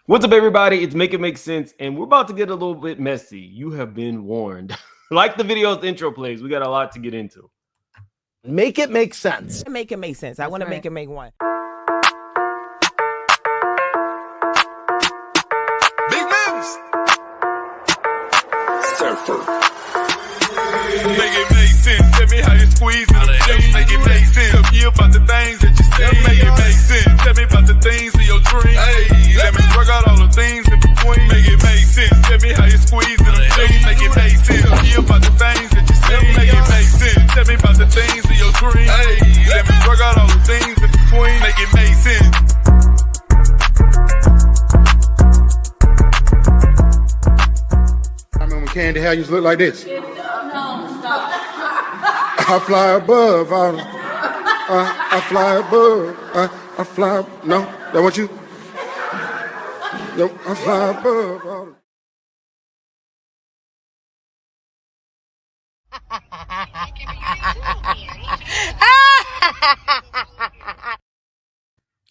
What's up, everybody? It's Make It Make Sense, and we're about to get a little bit messy. You have been warned. Like the video's intro plays, we got a lot to get into. Make it make sense. Make it make sense. I want to make it make one. Big moves. Surfer. Make it make sense. Tell me how you squeeze it. Make it make sense. Tell me about the things that you see. Make it make sense. Tell me about the things of your dream. Hey, let me work out all the things in between. Make it make sense. Tell me how you squeeze it. Make it make sense. Tell me about the things that you see. Make it make sense. Tell me about the things of your dream. Hey, let me work out all the things in between. Make it make sense. I remember when Candy Hair used to look like this. I fly above. I fly above. I fly. No, that want you? No, I fly above.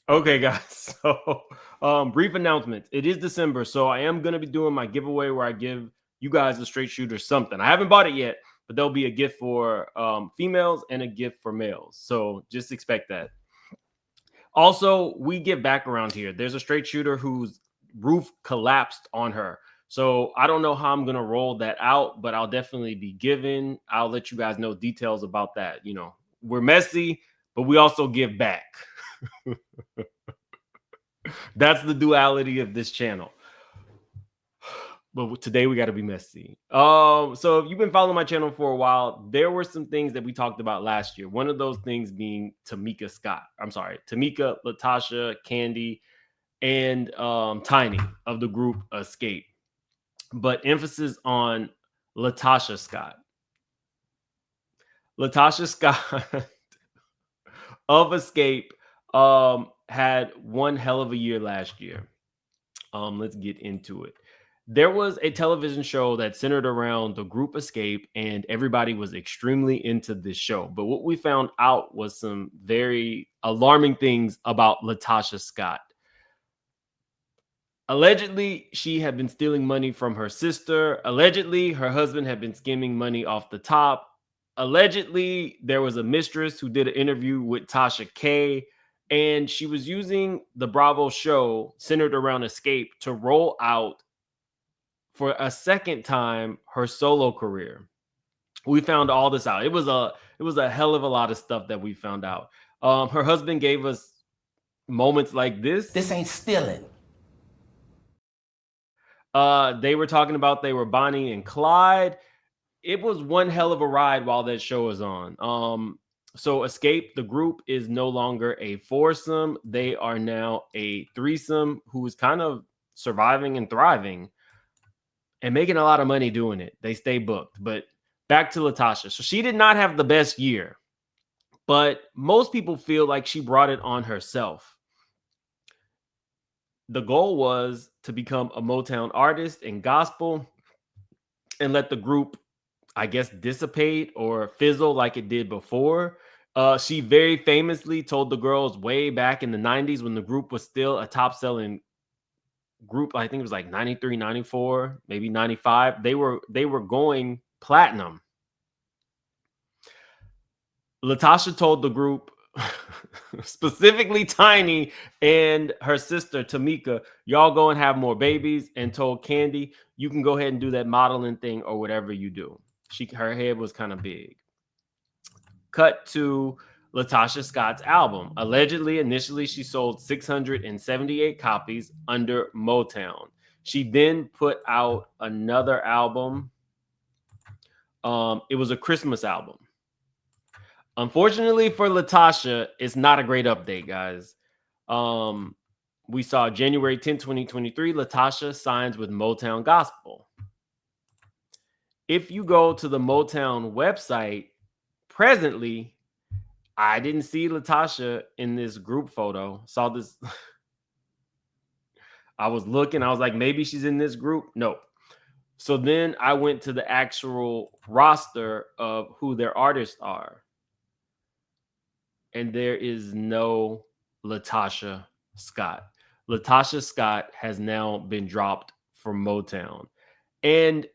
Okay, guys. So, brief announcement. It is December, so I am going to be doing my giveaway where I give you guys a straight shooter something. I haven't bought it yet, but there'll be a gift for females and a gift for males. So just expect that. Also, we give back around here. There's a straight shooter whose roof collapsed on her. So I don't know how I'm going to roll that out, but I'll definitely be giving. I'll let you guys know details about that. You know, we're messy, but we also give back. That's the duality of this channel. But today we got to be messy. So if you've been following my channel for a while, there were some things that we talked about last year. One of those things being Tamika Scott. I'm sorry, Tamika, LaTocha, Candy, and Tiny of the group Escape. But emphasis on LaTocha Scott. LaTocha Scott of Escape had one hell of a year last year. Let's get into it. There was a television show that centered around the group Escape, and everybody was extremely into this show. But what we found out was some very alarming things about LaTocha Scott. Allegedly, she had been stealing money from her sister. Allegedly, her husband had been skimming money off the top. Allegedly, there was a mistress who did an interview with Tasha K, and she was using the Bravo show centered around Escape to roll out for a second time her solo career. We found all this out. It was a hell of a lot of stuff that we found out. Her husband gave us moments like this. This ain't stealing. They were talking about they were Bonnie and Clyde. It was one hell of a ride while that show was on. So Escape, the group, is no longer a foursome. They are now a threesome who is kind of surviving and thriving and making a lot of money doing it. They stay booked. But back to LaTocha. So she did not have the best year, but most people feel like she brought it on herself. The goal was to become a Motown artist in gospel and let the group, I guess, dissipate or fizzle like it did before. She very famously told the girls way back in the 90s when the group was still a top-selling group, I think it was like 93, 94, maybe 95. They were going platinum. LaTocha told the group, specifically Tiny and her sister Tamika, y'all go and have more babies, and told Candy, you can go ahead and do that modeling thing or whatever you do. Her head was kind of big. Cut to LaTocha Scott's album. Allegedly, initially, she sold 678 copies under Motown. She then put out another album. It was a Christmas album. Unfortunately for LaTocha, it's not a great update, guys. We saw January 10, 2023, LaTocha signs with Motown Gospel. If you go to the Motown website, presently, I didn't see LaTocha in this group photo. Saw this. I was looking. I was like, maybe she's in this group. Nope. So then I went to the actual roster of who their artists are. And there is no LaTocha Scott. LaTocha Scott has now been dropped from Motown. And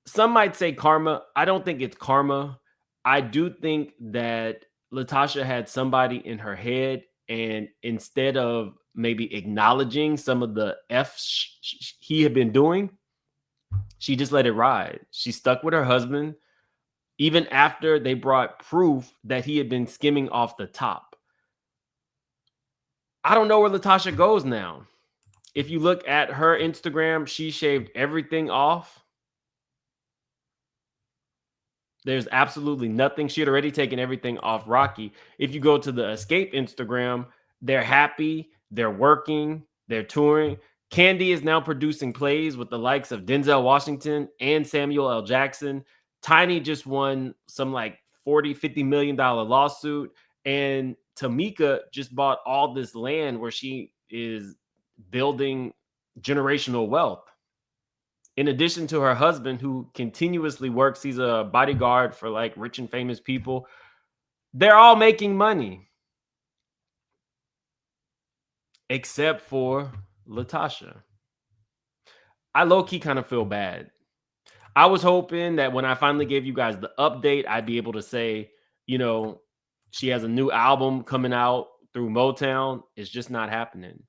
some might say karma. I don't think it's karma. I do think that LaTocha had somebody in her head, and instead of maybe acknowledging some of the he had been doing, she just let it ride. She stuck with her husband, even after they brought proof that he had been skimming off the top. I don't know where LaTocha goes now. If you look at her Instagram, she shaved everything off. There's absolutely nothing. She had already taken everything off Rocky. If you go to the Escape Instagram, they're happy, they're working, they're touring. Candy is now producing plays with the likes of Denzel Washington and Samuel L. Jackson. Tiny just won some like $40-50 million lawsuit. And Tamika just bought all this land where she is building generational wealth. In addition to her husband, who continuously works, he's a bodyguard for like rich and famous people. They're all making money. Except for LaTocha. I low-key kind of feel bad. I was hoping that when I finally gave you guys the update, I'd be able to say, you know, she has a new album coming out through Motown. It's just not happening.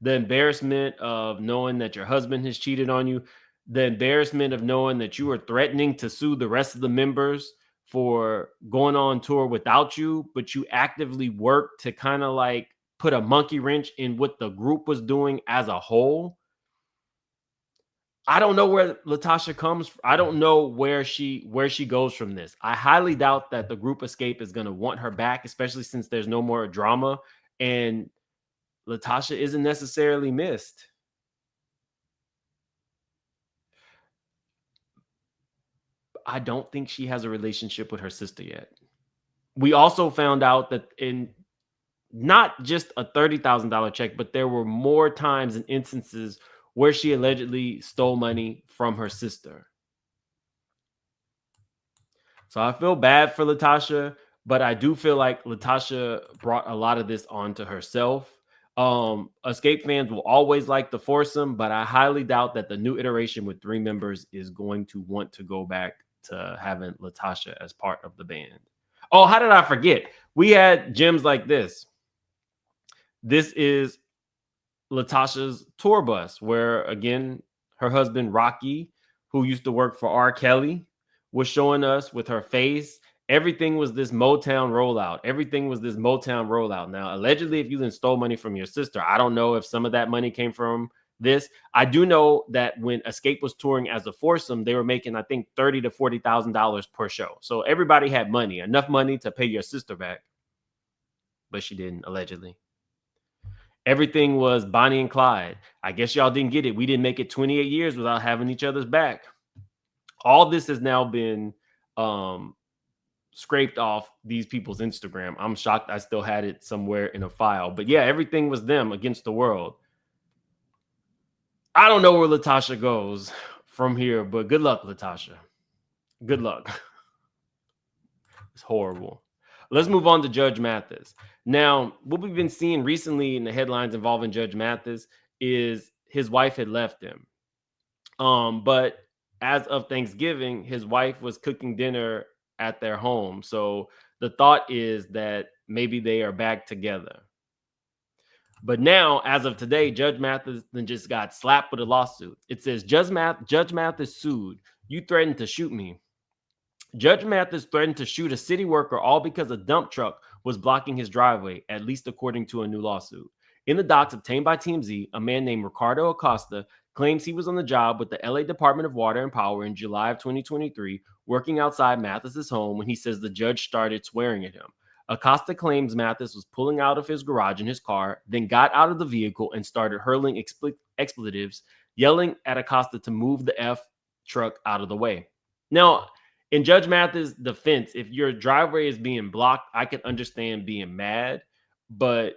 The embarrassment of knowing that your husband has cheated on you, the embarrassment of knowing that you are threatening to sue the rest of the members for going on tour without you, but you actively work to kind of like put a monkey wrench in what the group was doing as a whole. I don't know where LaTocha comes from. I don't know where she goes from this. I highly doubt that the group Escape is going to want her back, especially since there's no more drama. And LaTocha isn't necessarily missed. I don't think she has a relationship with her sister yet. We also found out that in not just a $30,000 check, but there were more times and instances where she allegedly stole money from her sister. So I feel bad for LaTocha, but I do feel like LaTocha brought a lot of this onto herself. Escape fans will always like the foursome, but I highly doubt that the new iteration with 3 members is going to want to go back to having LaTocha as part of the band. Oh, how did I forget? We had gems like this. This is LaTocha's tour bus, where again, her husband Rocky, who used to work for R. Kelly, was showing us with her face. Everything was this Motown rollout. Everything was this Motown rollout. Now, allegedly, if you then stole money from your sister, I don't know if some of that money came from this. I do know that when Escape was touring as a foursome, they were making, I think, $30,000 to $40,000 per show. So everybody had money, enough money to pay your sister back. But she didn't, allegedly. Everything was Bonnie and Clyde. I guess y'all didn't get it. We didn't make it 28 years without having each other's back. All this has now been scraped off these people's Instagram. I'm shocked I still had it somewhere in a file. But yeah, everything was them against the world. I don't know where LaTocha goes from here, but good luck, LaTocha. Good luck. It's horrible. Let's move on to Judge Mathis. Now, what we've been seeing recently in the headlines involving Judge Mathis is his wife had left him. But as of Thanksgiving, his wife was cooking dinner at their home. So the thought is that maybe they are back together. But now, as of today, Judge Mathis then just got slapped with a lawsuit. It says, Judge Mathis sued. You threatened to shoot me. Judge Mathis threatened to shoot a city worker all because a dump truck was blocking his driveway, at least according to a new lawsuit. In the docs obtained by TMZ, a man named Ricardo Acosta claims he was on the job with the LA Department of Water and Power in July of 2023, working outside Mathis's home when he says the judge started swearing at him. Acosta claims Mathis was pulling out of his garage in his car, then got out of the vehicle and started hurling expletives, yelling at Acosta to move the F truck out of the way. Now, in Judge Mathis' defense, if your driveway is being blocked, I can understand being mad, but,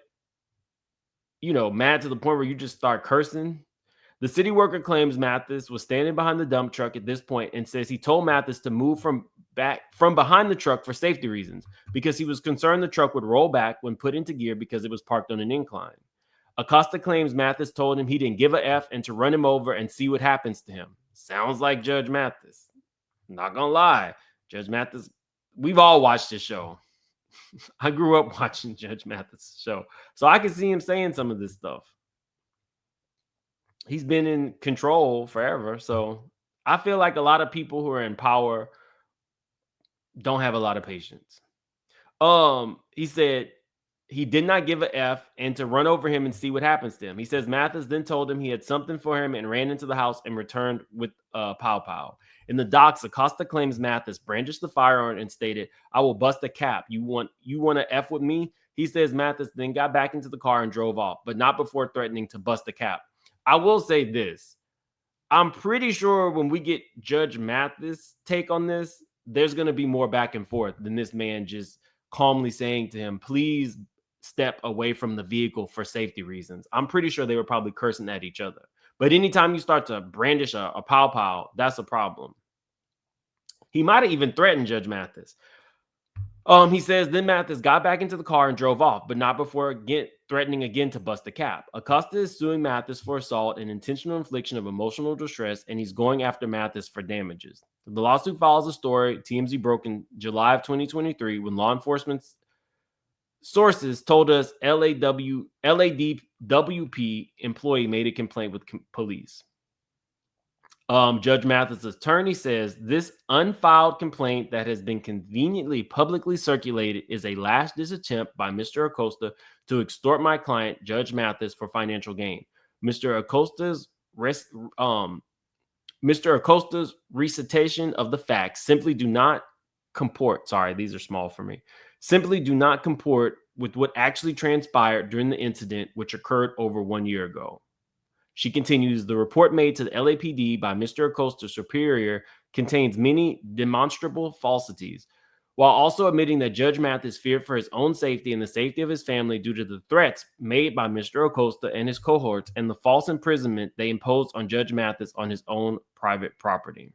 you know, mad to the point where you just start cursing. The city worker claims Mathis was standing behind the dump truck at this point and says he told Mathis to move from behind the truck for safety reasons because he was concerned the truck would roll back when put into gear because it was parked on an incline. Acosta claims Mathis told him he didn't give a F and to run him over and see what happens to him. Sounds like Judge Mathis. Not gonna lie, Judge Mathis, we've all watched this show. I grew up watching Judge Mathis' show, so I can see him saying some of this stuff. He's been in control forever, so I feel like a lot of people who are in power don't have a lot of patience. He said he did not give a F and to run over him and see what happens to him. He says Mathis then told him he had something for him and ran into the house and returned with pow pow. In the docs, Acosta claims Mathis brandished the firearm and stated, "I will bust a cap. You want to F with me?" He says Mathis then got back into the car and drove off, but not before threatening to bust a cap. I will say this. I'm pretty sure when we get Judge Mathis' take on this, there's going to be more back and forth than this man just calmly saying to him, please step away from the vehicle for safety reasons. I'm pretty sure they were probably cursing at each other. But anytime you start to brandish a pow pow, that's a problem. He might have even threatened Judge Mathis. He says then Mathis got back into the car and drove off, but not before threatening again to bust a cap. Acosta is suing Mathis for assault and intentional infliction of emotional distress, and he's going after Mathis for damages. The lawsuit follows a story TMZ broke in July of 2023 when law enforcement sources told us LADWP employee made a complaint with police. Judge Mathis' attorney says this unfiled complaint that has been conveniently publicly circulated is a last-ditch attempt by Mr. Acosta to extort my client, Judge Mathis, for financial gain. Mr. Acosta's recitation of the facts simply do not comport. Sorry, these are small for me. Simply do not comport with what actually transpired during the incident, which occurred over 1 year ago. She continues, the report made to the LAPD by Mr. Acosta's superior contains many demonstrable falsities, while also admitting that Judge Mathis feared for his own safety and the safety of his family due to the threats made by Mr. Acosta and his cohorts and the false imprisonment they imposed on Judge Mathis on his own private property.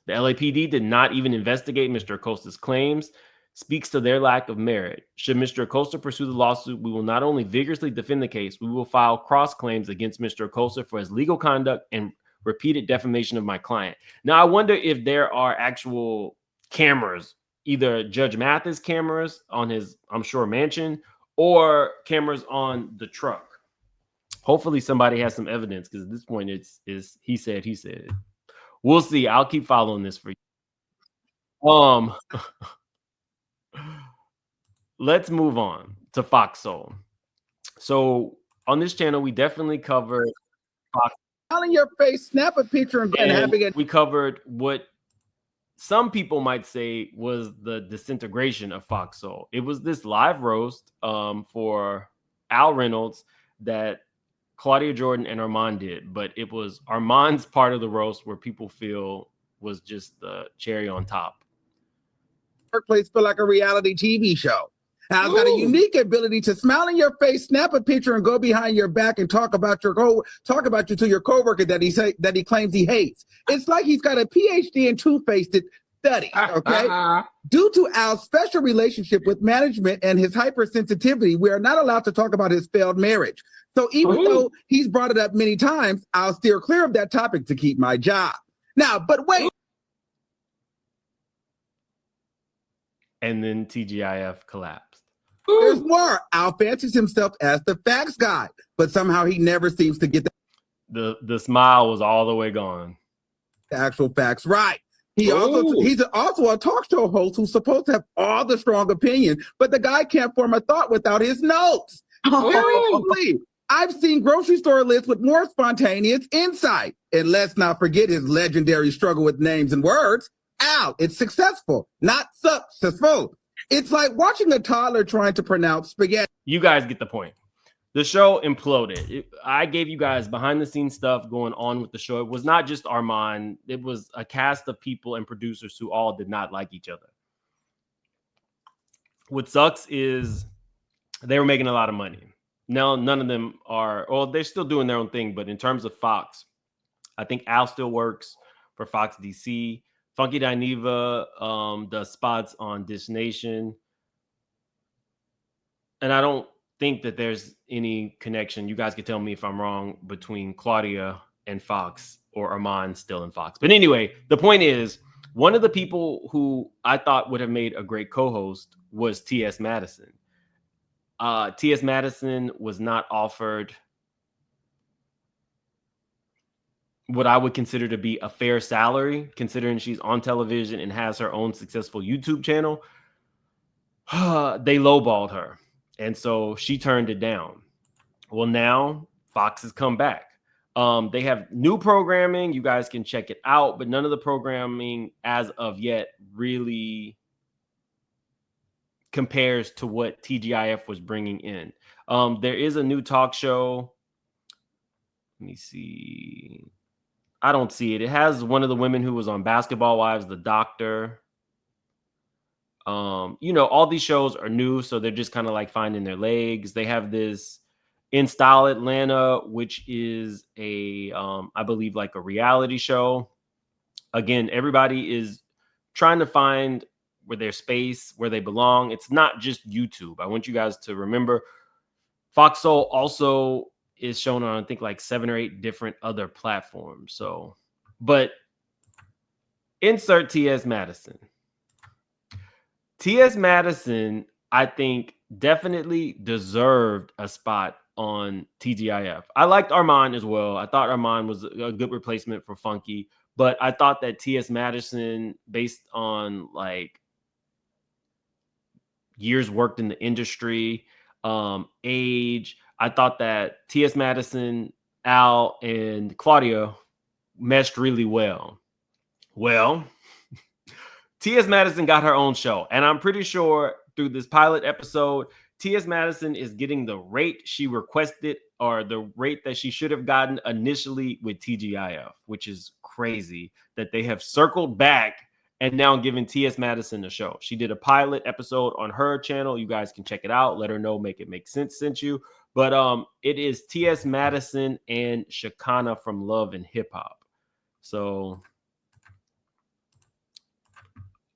The LAPD did not even investigate Mr. Acosta's claims, speaks to their lack of merit. Should Mr. Acosta pursue the lawsuit, we will not only vigorously defend the case, we will file cross claims against Mr. Acosta for his legal conduct and repeated defamation of my client. Now, I wonder if there are actual cameras, either Judge Mathis cameras on his, I'm sure, mansion or cameras on the truck. Hopefully somebody has some evidence because at this point it's he said. We'll see. I'll keep following this for you. Let's move on to Fox Soul. So on this channel, we definitely covered Fox. On your face, snap a picture and having it. We covered what some people might say was the disintegration of Fox Soul. It was this live roast for Al Reynolds that Claudia Jordan and Armand did, but it was Armand's part of the roast where people feel was just the cherry on top. Workplace feel like a reality TV show. Al's got a unique ability to smile in your face, snap a picture, and go behind your back and talk about you to your coworker that he claims he hates. It's like he's got a PhD in two-faced study. Okay. Due to Al's special relationship with management and his hypersensitivity, we are not allowed to talk about his failed marriage. So even though he's brought it up many times, I'll steer clear of that topic to keep my job. Now, but wait. And then TGIF collapsed. There's more. Al fancies himself as the facts guy, but somehow he never seems to get the smile was all the way gone. The actual facts right. He's also a talk show host who's supposed to have all the strong opinion, but the guy can't form a thought without his notes. I've seen grocery store lists with more spontaneous insight. And let's not forget his legendary struggle with names and words. Al, it's successful, not successful. It's like watching a toddler trying to pronounce spaghetti. You guys get the point. The show imploded. I gave you guys behind the scenes stuff going on with the show. It was not just Armand. It was a cast of people and producers who all did not like each other. What sucks is they were making a lot of money. No, none of them are. Well, they're still doing their own thing, but in terms of Fox, I think Al still works for Fox DC. Funky Dineva does spots on Dish Nation. And I don't think that there's any connection. You guys can tell me if I'm wrong between Claudia and Fox or Armand still in Fox. But anyway, the point is, one of the people who I thought would have made a great co-host was T.S. Madison. T.S. Madison was not offered what I would consider to be a fair salary, considering she's on television and has her own successful YouTube channel. They lowballed her. And so she turned it down. Well, now Fox has come back. They have new programming. You guys can check it out, but none of the programming as of yet really compares to what TGIF was bringing in. There is a new talk show. Let me see. I don't see it. It has one of the women who was on Basketball Wives, the doctor. All these shows are new, so they're just kind of like finding their legs. They have this In Style Atlanta, which is I believe like a reality show. Again, everybody is trying to find where their space, where they belong. It's not just YouTube. I want you guys to remember Fox Soul also is shown on, I think, like 7 or 8 different other platforms. So, but insert T.S. Madison. T.S. Madison, I think, definitely deserved a spot on TGIF. I liked Armand as well. I thought Armand was a good replacement for Funky, but I thought that T.S. Madison, based on like years worked in the industry, age, I thought that T.S. Madison, Al, and Claudia meshed really well. Well, T.S. Madison got her own show, and I'm pretty sure through this pilot episode, T.S. Madison is getting the rate she requested or the rate that she should have gotten initially with TGIF, which is crazy that they have circled back and now giving T.S. Madison a show. She did a pilot episode on her channel. You guys can check it out. Let her know, make it make sense sent you. But it is T.S. Madison and Shekinah from Love and Hip Hop. So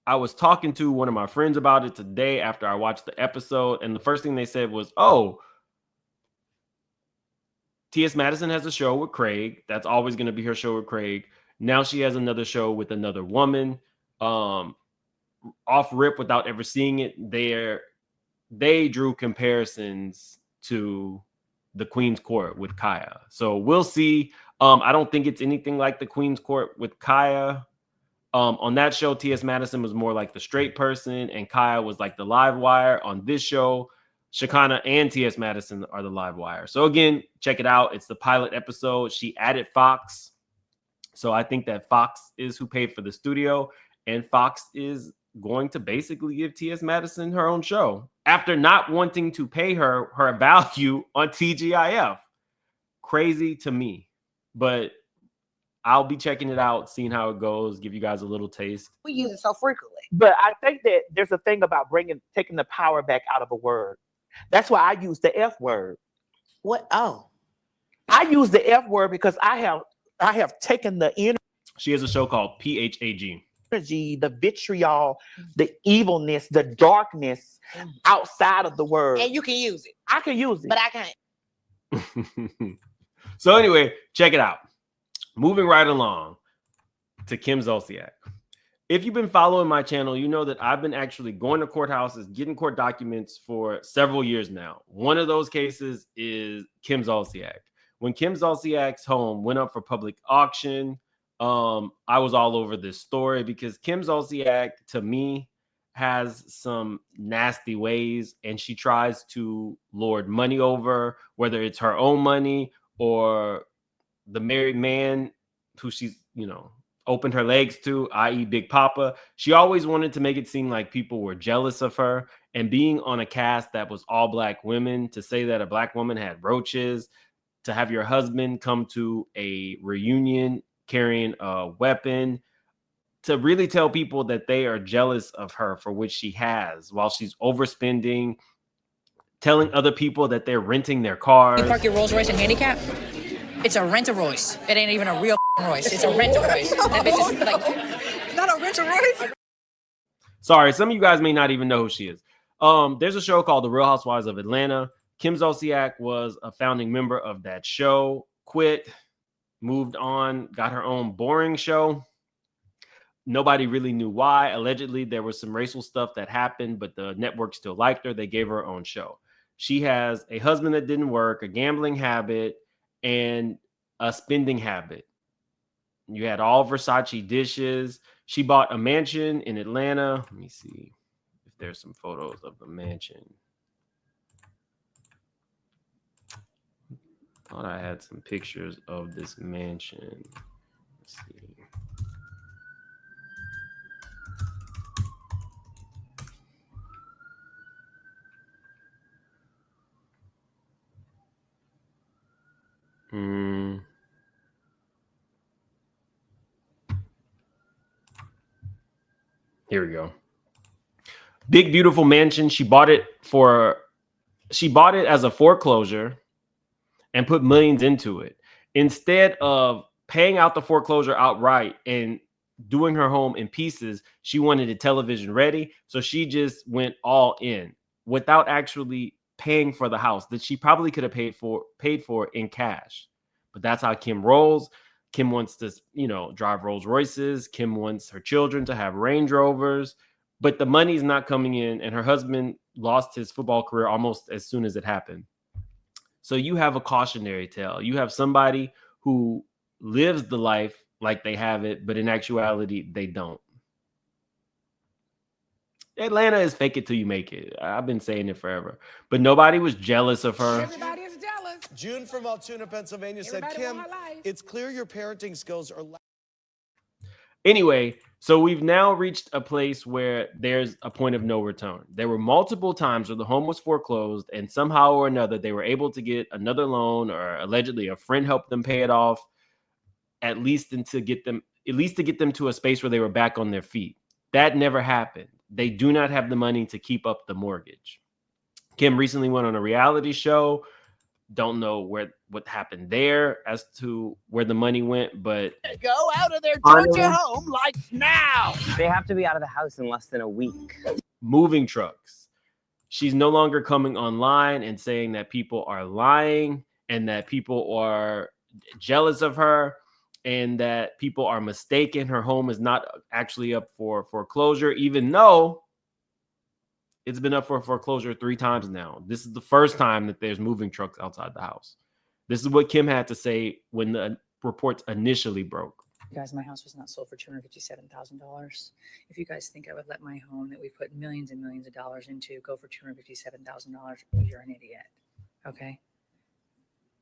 I was talking to one of my friends about it today after I watched the episode, and the first thing they said was, oh, T.S. Madison has a show with Craig. That's always going to be her show with Craig. Now she has another show with another woman. Off rip, without ever seeing it, they drew comparisons to the Queen's Court with Kaya. So we'll see. I don't think it's anything like the Queen's Court with Kaya. On that show, T.S. Madison was more like the straight person, and Kaya was like the live wire. On this show, Shekinah and T.S. Madison are the live wire. So again, check it out. It's the pilot episode. She added Fox. So I think that Fox is who paid for the studio, and Fox is going to basically give T.S. Madison her own show after not wanting to pay her value on TGIF. Crazy to me, but I'll be checking it out, seeing how it goes, give you guys a little taste. We use it so frequently. But I think that there's a thing about taking the power back out of a word. That's why I use the F word. What? Oh, I use the F word because I have taken the She has a show called PHAG. energy, the vitriol, the evilness, the darkness outside of the word. and you can use it, I can use it. but I can't. So anyway, check it out. Moving right along to Kim Zolciak. If you've been following my channel, you know that I've been actually going to courthouses, getting court documents for several years now. One of those cases is Kim Zolciak. When Kim Zolciak's home went up for public auction, I was all over this story because Kim Zolciak, to me, has some nasty ways, and she tries to lord money over, whether it's her own money or the married man who she's, opened her legs to, i.e. Big Papa. She always wanted to make it seem like people were jealous of her, and being on a cast that was all black women, to say that a black woman had roaches, to have your husband come to a reunion carrying a weapon, to really tell people that they are jealous of her for what she has while she's overspending, telling other people that they're renting their cars. You park your Rolls Royce in handicap? It's a rent-a-Royce. It ain't even a real Royce. It's a rent-a-Royce. That bitch is like, it's not a rent-a-Royce. Sorry, some of you guys may not even know who she is. There's a show called The Real Housewives of Atlanta. Kim Zolciak was a founding member of that show, quit, moved on, got her own boring show. Nobody really knew why. Allegedly, there was some racial stuff that happened, but the network still liked her. They gave her own show. She has a husband that didn't work, a gambling habit, and a spending habit. You had all Versace dishes. She bought a mansion in Atlanta. Let me see if there's some photos of the mansion. Thought I had some pictures of this mansion. Let's see. Here we go. Big, beautiful mansion. She bought it as a foreclosure and put millions into it. Instead of paying out the foreclosure outright and doing her home in pieces, she wanted it television ready. So she just went all in without actually paying for the house that she probably could have paid for in cash. But that's how Kim rolls. Kim wants to, drive Rolls Royces. Kim wants her children to have Range Rovers, but the money's not coming in, and her husband lost his football career almost as soon as it happened. So you have a cautionary tale. You have somebody who lives the life like they have it, but in actuality, they don't. Atlanta is fake it till you make it. I've been saying it forever, but nobody was jealous of her. Everybody is jealous. June from Altoona, Pennsylvania said, Kim, it's clear your parenting skills are... Anyway, so we've now reached a place where there's a point of no return. There were multiple times where the home was foreclosed, and somehow or another, they were able to get another loan, or allegedly a friend helped them pay it off, at least to get them to a space where they were back on their feet. That never happened. They do not have the money to keep up the mortgage. Kim recently went on a reality show. Don't know what happened there as to where the money went, but Go out of their Georgia home like now. They have to be out of the house in less than a week. Moving trucks. She's no longer coming online and saying that people are lying and that people are jealous of her and that people are mistaken. Her home is not actually up for foreclosure, even though it's been up for foreclosure 3 times now. This is the first time that there's moving trucks outside the house. This is what Kim had to say when the reports initially broke. Guys, my house was not sold for $257,000. If you guys think I would let my home that we put millions and millions of dollars into go for $257,000, you're an idiot. Okay?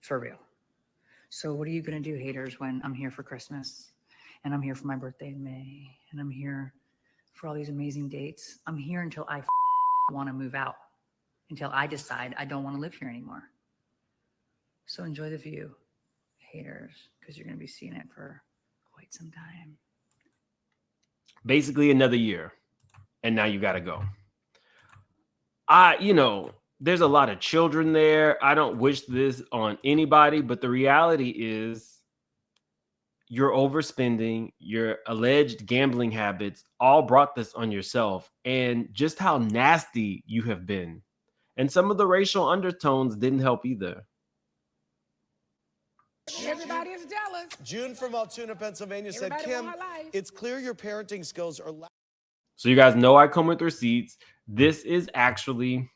For real. So what are you going to do, haters, when I'm here for Christmas and I'm here for my birthday in May and I'm here for all these amazing dates? I'm here until I want to move out, until I decide I don't want to live here anymore. So enjoy the view, haters, because you're going to be seeing it for quite some time. Basically another year, and now you got to go. There's a lot of children there. I don't wish this on anybody, but the reality is your overspending, your alleged gambling habits all brought this on yourself, and just how nasty you have been. And some of the racial undertones didn't help either. Everybody is jealous. June from Altoona, Pennsylvania said, Kim, it's clear your parenting skills are... So you guys know I come with receipts. This is actually...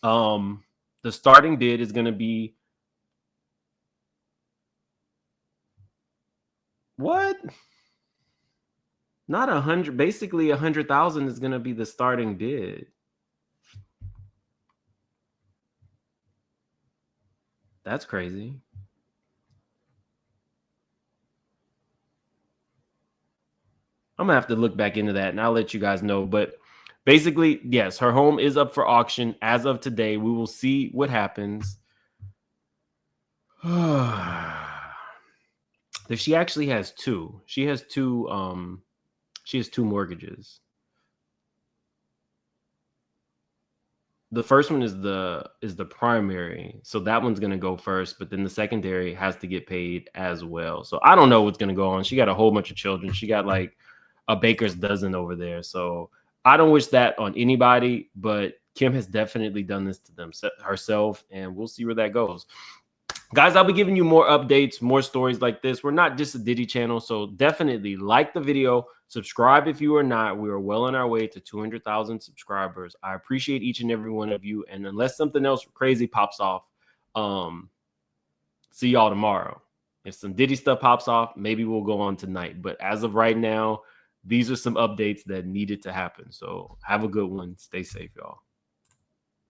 the starting bid is going to be what? Not 100. Basically, 100,000 is going to be the starting bid. That's crazy. I'm gonna have to look back into that, and I'll let you guys know. But basically, yes, her home is up for auction as of today. We will see what happens. If she actually has 2. She has 2 mortgages. the first one is the primary, so that one's gonna go first, but then the secondary has to get paid as well. So I don't know what's gonna go on. She got a whole bunch of children. She got like a baker's dozen over there. So I don't wish that on anybody, but Kim has definitely done this to them herself, and we'll see where that goes. Guys, I'll be giving you more updates, more stories like this. We're not just a Diddy channel, so definitely like the video, subscribe if you are not. We are well on our way to 200,000 subscribers. I appreciate each and every one of you, and unless something else crazy pops off, see y'all tomorrow. If some Diddy stuff pops off, maybe we'll go on tonight. But as of right now, these are some updates that needed to happen. So have a good one. Stay safe, y'all.